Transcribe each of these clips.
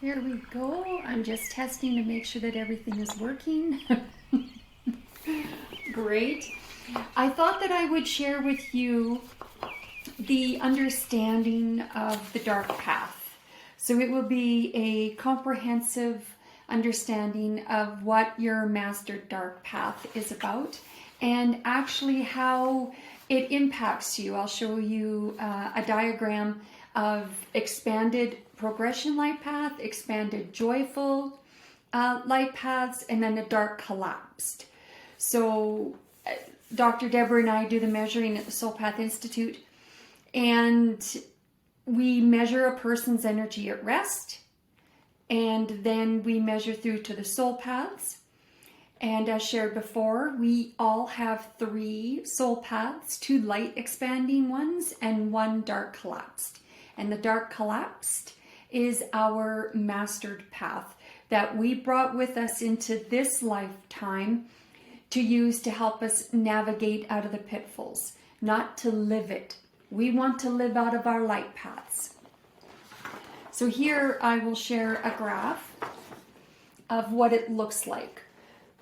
Here we go. I'm just testing to make sure that everything is working. Great. I thought that I would share with you the understanding of the dark path. So it will be a comprehensive understanding of what your mastered dark path is about and actually how it impacts you. I'll show you a diagram of expanded progression light path, expanded joyful light paths, and then the dark collapsed. So Dr. Deborah and I do the measuring at the SolePath Institute, and we measure a person's energy at rest, and then we measure through to the soul paths. And as shared before, we all have 3 soul paths, 2 light expanding ones and 1 dark collapsed. And the dark collapsed is our mastered path that we brought with us into this lifetime to use to help us navigate out of the pitfalls, not to live it. We want to live out of our light paths. So here I will share a graph of what it looks like.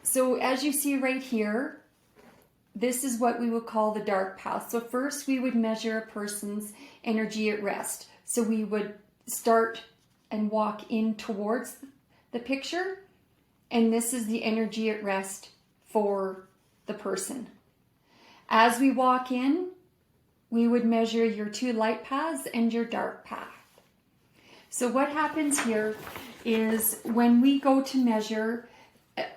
So as you see right here, this is what we would call the dark path. So first we would measure a person's energy at rest. So we would start and walk in towards the picture, and this is the energy at rest for the person. As we walk in, we would measure your 2 light paths and your dark path. So what happens here is when we go to measure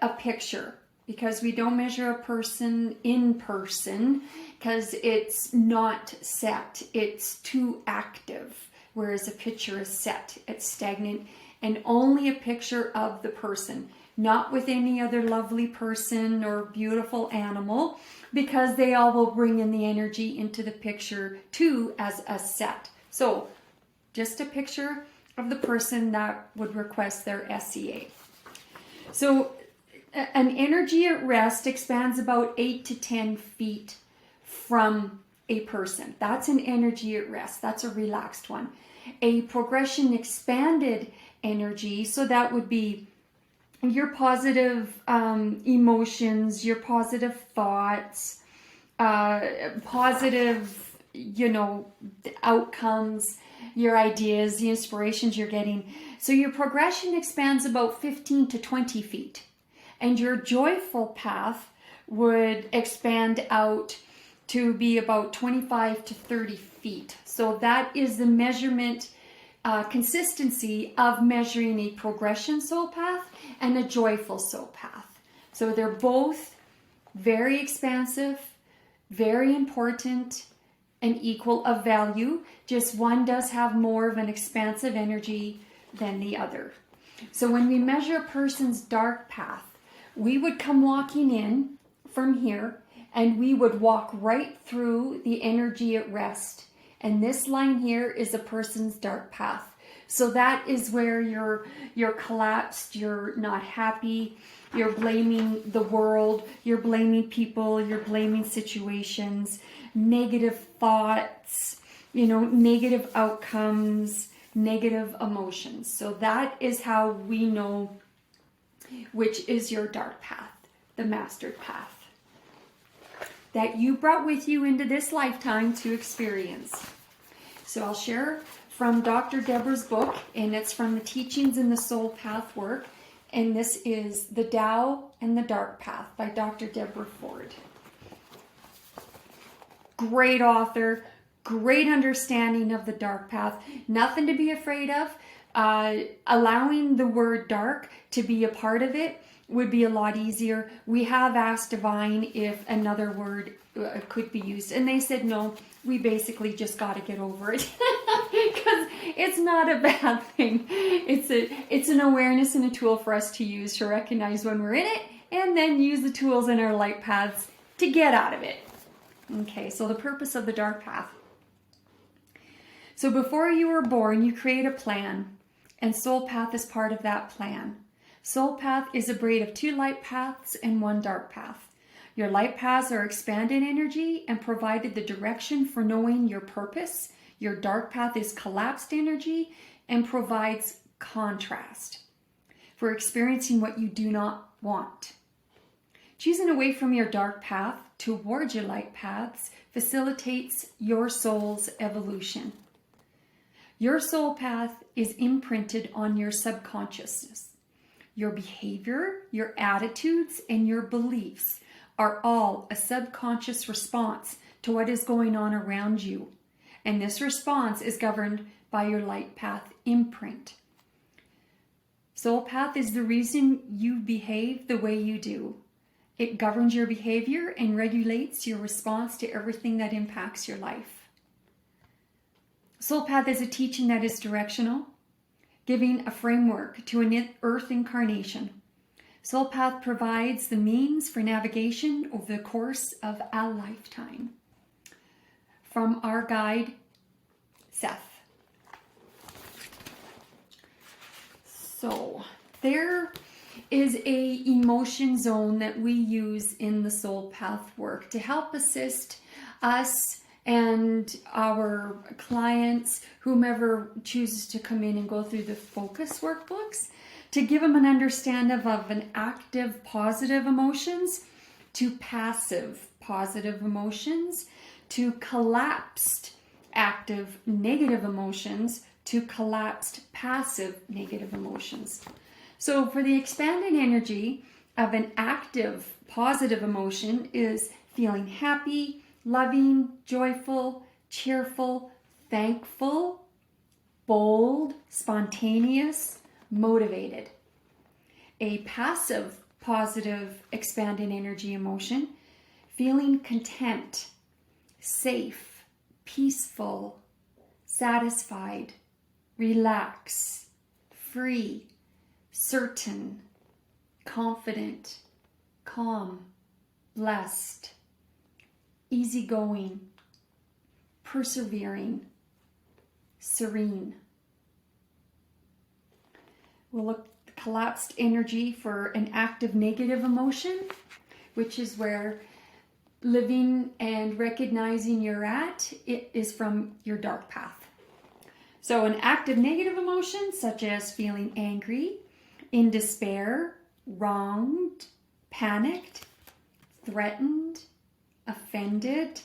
a picture, because we don't measure a person in person because it's not set, it's too active, whereas a picture is set, it's stagnant, and only a picture of the person, not with any other lovely person or beautiful animal, because they all will bring in the energy into the picture too as a set. So just a picture of the person that would request their SCA. So an energy at rest expands about 8 to 10 feet from a person. That's an energy at rest. That's a relaxed one. A progression expanded energy, so that would be your positive emotions, your positive thoughts, positive, outcomes, your ideas, the inspirations you're getting. So your progression expands about 15 to 20 feet. And your joyful path would expand out to be about 25 to 30 feet. So that is the measurement consistency of measuring a progression soul path and a joyful soul path. So they're both very expansive, very important, and equal of value. Just one does have more of an expansive energy than the other. So when we measure a person's dark path, we would come walking in from here and we would walk right through the energy at rest. And this line here is a person's dark path. So that is where you're collapsed, you're not happy, you're blaming the world, you're blaming people, you're blaming situations, negative thoughts, negative outcomes, negative emotions. So that is how we know which is your dark path, the mastered path, that you brought with you into this lifetime to experience. So I'll share from Dr. Deborah's book, and it's from the Teachings in the Soul Path Work, and this is The Tao and the Dark Path by Dr. Deborah Ford. Great author, great understanding of the dark path, nothing to be afraid of. Allowing the word dark to be a part of it would be a lot easier. We have asked Divine if another word could be used, and they said no, we basically just got to get over it because it's not a bad thing. It's an awareness and a tool for us to use to recognize when we're in it, and then use the tools in our light paths to get out of it. Okay, so the purpose of the dark path. So before you were born, you create a plan. And SolePath is part of that plan. SolePath is a braid of 2 light paths and 1 dark path. Your light paths are expanded energy and provided the direction for knowing your purpose. Your dark path is collapsed energy and provides contrast, for experiencing what you do not want. Choosing away from your dark path towards your light paths facilitates your soul's evolution. Your soul path is imprinted on your subconsciousness. Your behavior, your attitudes, and your beliefs are all a subconscious response to what is going on around you. And this response is governed by your light path imprint. Soul path is the reason you behave the way you do. It governs your behavior and regulates your response to everything that impacts your life. Soul path is a teaching that is directional, giving a framework to an earth incarnation. Soul path provides the means for navigation over the course of a lifetime. From our guide, Seth. So there is a emotion zone that we use in the soul path work to help assist us and our clients, whomever chooses to come in and go through the focus workbooks, to give them an understanding of an active positive emotions to passive positive emotions, to collapsed active negative emotions, to collapsed passive negative emotions. So for the expanded energy of an active positive emotion is feeling happy, loving, joyful, cheerful, thankful, bold, spontaneous, motivated. A passive positive expanded energy emotion, feeling content, safe, peaceful, satisfied, relaxed, free, certain, confident, calm, blessed, easygoing, persevering, serene. We'll look at the collapsed energy for an active negative emotion, which is where living and recognizing you're at, it is from your dark path. So an active negative emotion, such as feeling angry, in despair, wronged, panicked, threatened, offended,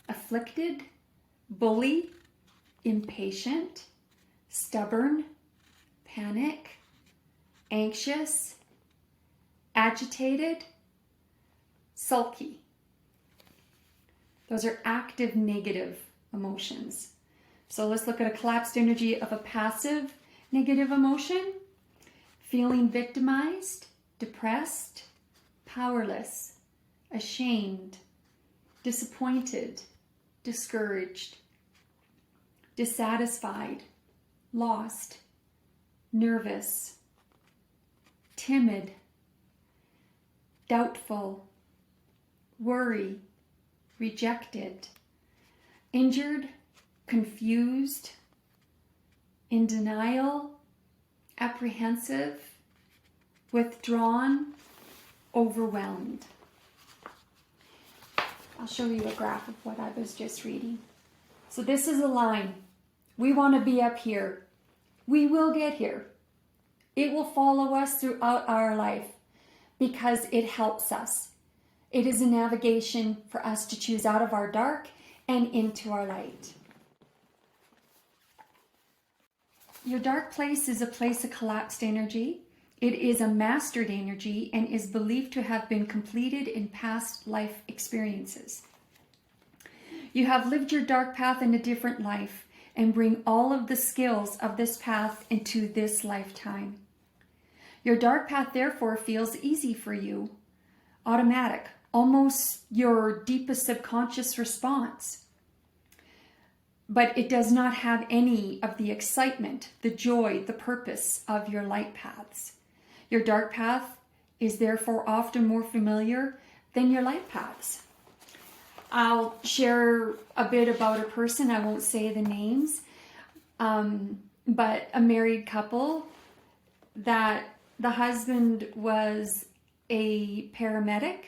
afflicted, bully, impatient, stubborn, panic, anxious, agitated, sulky. Those are active negative emotions. So let's look at a collapsed energy of a passive negative emotion. Feeling victimized, depressed, powerless, ashamed, disappointed, discouraged, dissatisfied, lost, nervous, timid, doubtful, worry, rejected, injured, confused, in denial, apprehensive, withdrawn, overwhelmed. I'll show you a graph of what I was just reading. So this is a line. We want to be up here. We will get here. It will follow us throughout our life because it helps us. It is a navigation for us to choose out of our dark and into our light. Your dark place is a place of collapsed energy. It is a mastered energy and is believed to have been completed in past life experiences. You have lived your dark path in a different life and bring all of the skills of this path into this lifetime. Your dark path therefore feels easy for you, automatic, almost your deepest subconscious response. But it does not have any of the excitement, the joy, the purpose of your light paths. Your dark path is therefore often more familiar than your light paths. I'll share a bit about a person, I won't say the names, but a married couple that the husband was a paramedic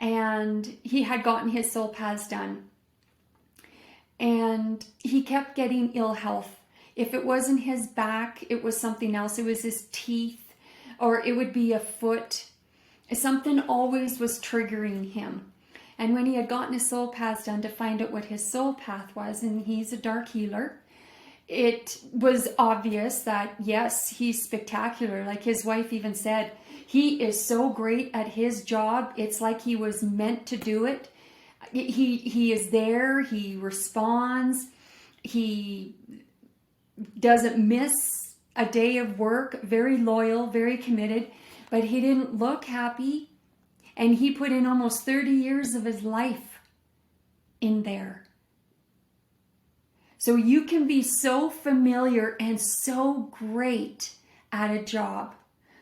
and he had gotten his soul paths done. And he kept getting ill health. If it wasn't his back, it was something else. It was his teeth, or it would be a foot. Something always was triggering him. And when he had gotten his soul paths done to find out what his soul path was, and he's a dark healer, it was obvious that, yes, he's spectacular. Like his wife even said, he is so great at his job. It's like he was meant to do it. He is there. He responds. He doesn't miss a day of work. Very loyal, very committed. But he didn't look happy. And he put in almost 30 years of his life in there. So you can be so familiar and so great at a job.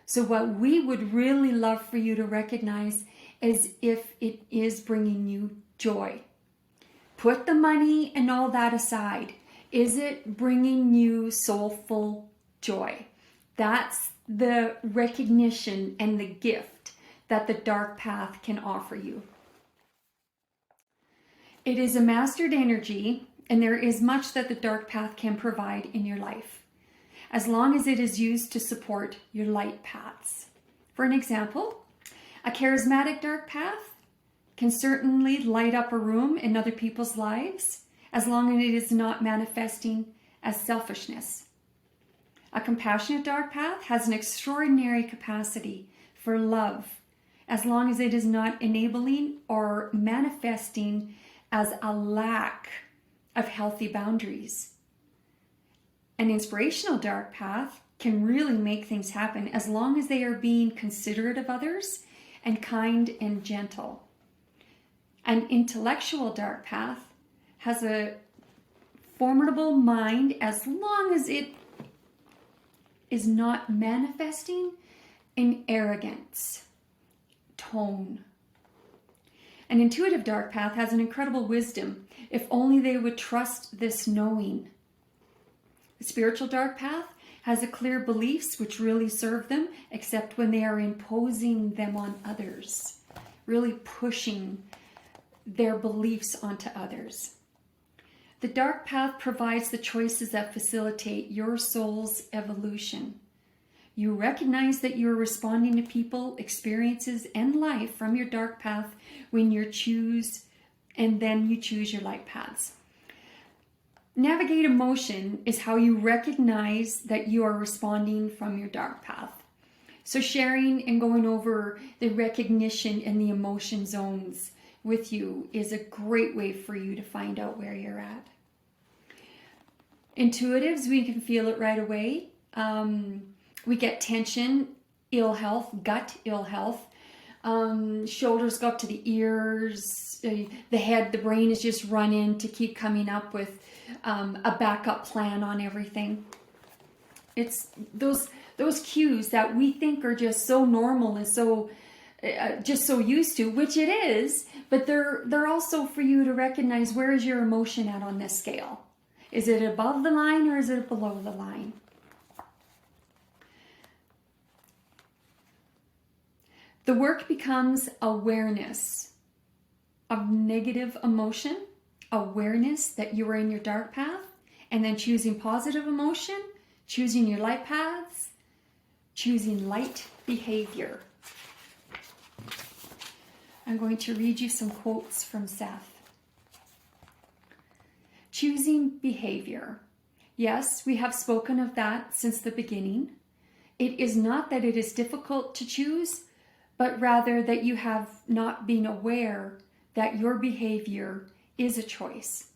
So what we would really love for you to recognize is if it is bringing you joy. Put the money and all that aside. Is it bringing you soulful joy? That's the recognition and the gift that the dark path can offer you. It is a mastered energy, and there is much that the dark path can provide in your life, as long as it is used to support your light paths. For an example, a charismatic dark path can certainly light up a room in other people's lives, as long as it is not manifesting as selfishness. A compassionate dark path has an extraordinary capacity for love, as long as it is not enabling or manifesting as a lack of healthy boundaries. An inspirational dark path can really make things happen as long as they are being considerate of others and kind and gentle. An intellectual dark path has a formidable mind as long as it is not manifesting in arrogance, tone. An intuitive dark path has an incredible wisdom if only they would trust this knowing. The spiritual dark path has a clear beliefs which really serve them, except when they are imposing them on others, really pushing their beliefs onto others. The dark path provides the choices that facilitate your soul's evolution. You recognize that you are responding to people, experiences, and life from your dark path when you choose, and then you choose your light paths. Navigate emotion is how you recognize that you are responding from your dark path. So sharing and going over the recognition and the emotion zones with you is a great way for you to find out where you're at. Intuitives, we can feel it right away. We get tension, ill health, gut ill health. Shoulders go up to the ears, the head, the brain is just running to keep coming up with a backup plan on everything. It's those cues that we think are just so normal and so just so used to, which it is, but they're also for you to recognize, where is your emotion at on this scale? Is it above the line or is it below the line? The work becomes awareness of negative emotion, awareness that you are in your dark path, and then choosing positive emotion, choosing your light paths, choosing light behavior. I'm going to read you some quotes from Seth. Choosing behavior. Yes, we have spoken of that since the beginning. It is not that it is difficult to choose, but rather that you have not been aware that your behavior is a choice.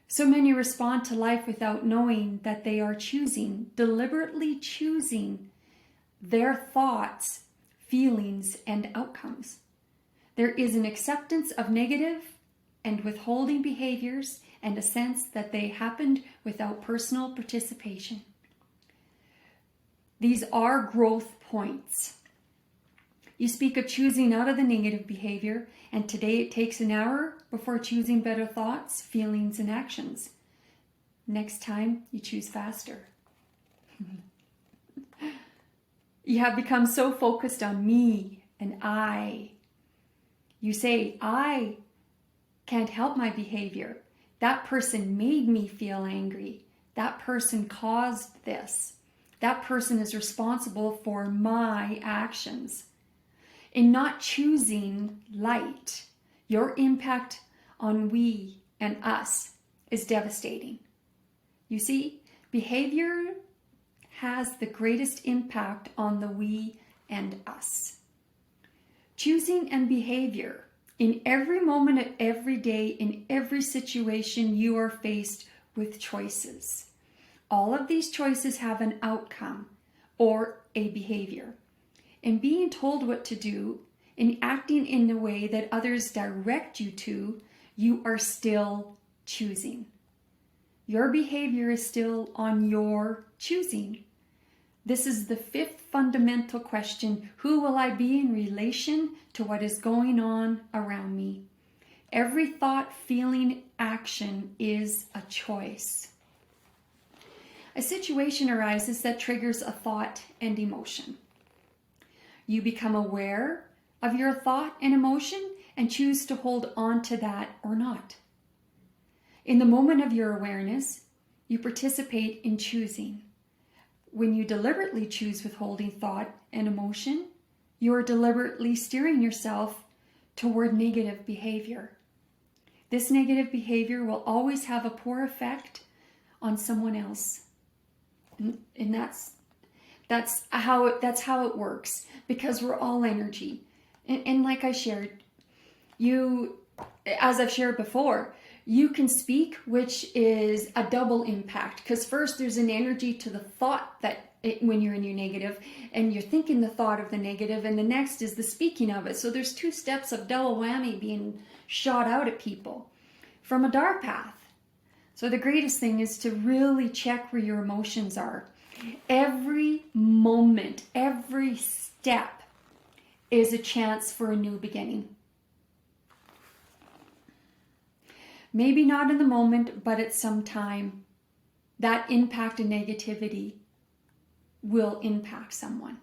So many respond to life without knowing that they are choosing, deliberately choosing their thoughts, feelings, and outcomes. There is an acceptance of negative and withholding behaviors and a sense that they happened without personal participation. These are growth points. You speak of choosing out of the negative behavior, and today it takes an hour before choosing better thoughts, feelings, and actions. Next time, you choose faster. You have become so focused on me and I. You say, I can't help my behavior. That person made me feel angry. That person caused this. That person is responsible for my actions. In not choosing light, your impact on we and us is devastating. You see, behavior has the greatest impact on the we and us. Choosing and behavior. In every moment of every day, in every situation, you are faced with choices. All of these choices have an outcome or a behavior. And being told what to do and acting in the way that others direct you to, you are still choosing. Your behavior is still on your choosing. This is the fifth fundamental question. Who will I be in relation to what is going on around me? Every thought, feeling, action is a choice. A situation arises that triggers a thought and emotion. You become aware of your thought and emotion and choose to hold on to that or not. In the moment of your awareness, you participate in choosing. When you deliberately choose withholding thought and emotion, you are deliberately steering yourself toward negative behavior. This negative behavior will always have a poor effect on someone else. And that's how it works, because we're all energy. And like I shared, as I've shared before, you can speak, which is a double impact, because first there's an energy to the thought when you're in your negative and you're thinking the thought of the negative, and the next is the speaking of it. So there's 2 steps of double whammy being shot out at people from a dark path. So the greatest thing is to really check where your emotions are. Every moment, every step is a chance for a new beginning. Maybe not in the moment, but at some time, that impact and negativity will impact someone.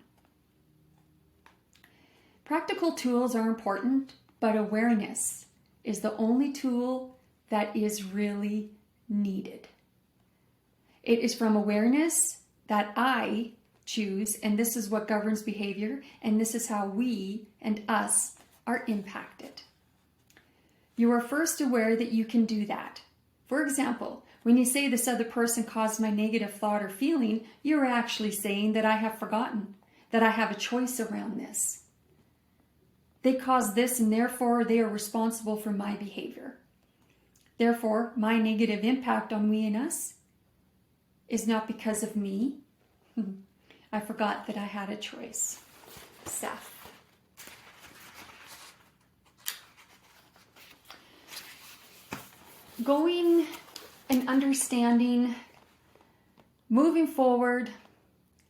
Practical tools are important, but awareness is the only tool that is really needed. It is from awareness that I choose, and this is what governs behavior, and this is how we and us are impacted. You are first aware that you can do that. For example, when you say this other person caused my negative thought or feeling, you're actually saying that I have forgotten, that I have a choice around this. They caused this, and therefore they are responsible for my behavior. Therefore, my negative impact on we and us is not because of me. I forgot that I had a choice. Seth. Going and understanding, moving forward,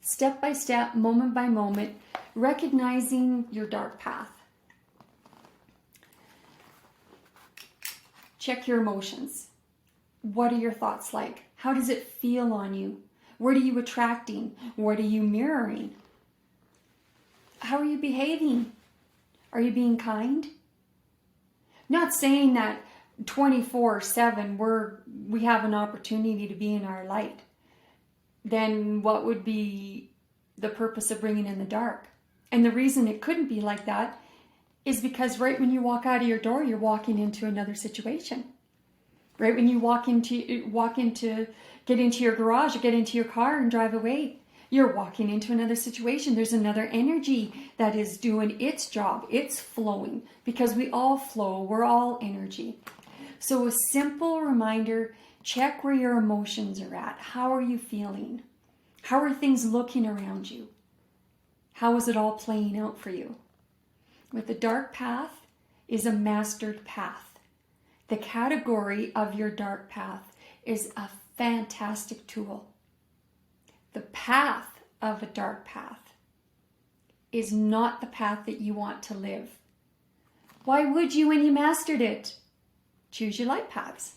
step by step, moment by moment, recognizing your dark path. Check your emotions. What are your thoughts like? How does it feel on you? What are you attracting? What are you mirroring? How are you behaving? Are you being kind? Not saying that 24/7 we have an opportunity to be in our light. Then what would be the purpose of bringing in the dark? And the reason it couldn't be like that is because right when you walk out of your door, you're walking into another situation. Right when you get into your garage or get into your car and drive away, you're walking into another situation. There's another energy that is doing its job. It's flowing, because we all flow. We're all energy. So a simple reminder, check where your emotions are at. How are you feeling? How are things looking around you? How is it all playing out for you? With the dark path is a mastered path. The category of your dark path is a fantastic tool. The path of a dark path is not the path that you want to live. Why would you when you mastered it? Choose your light paths.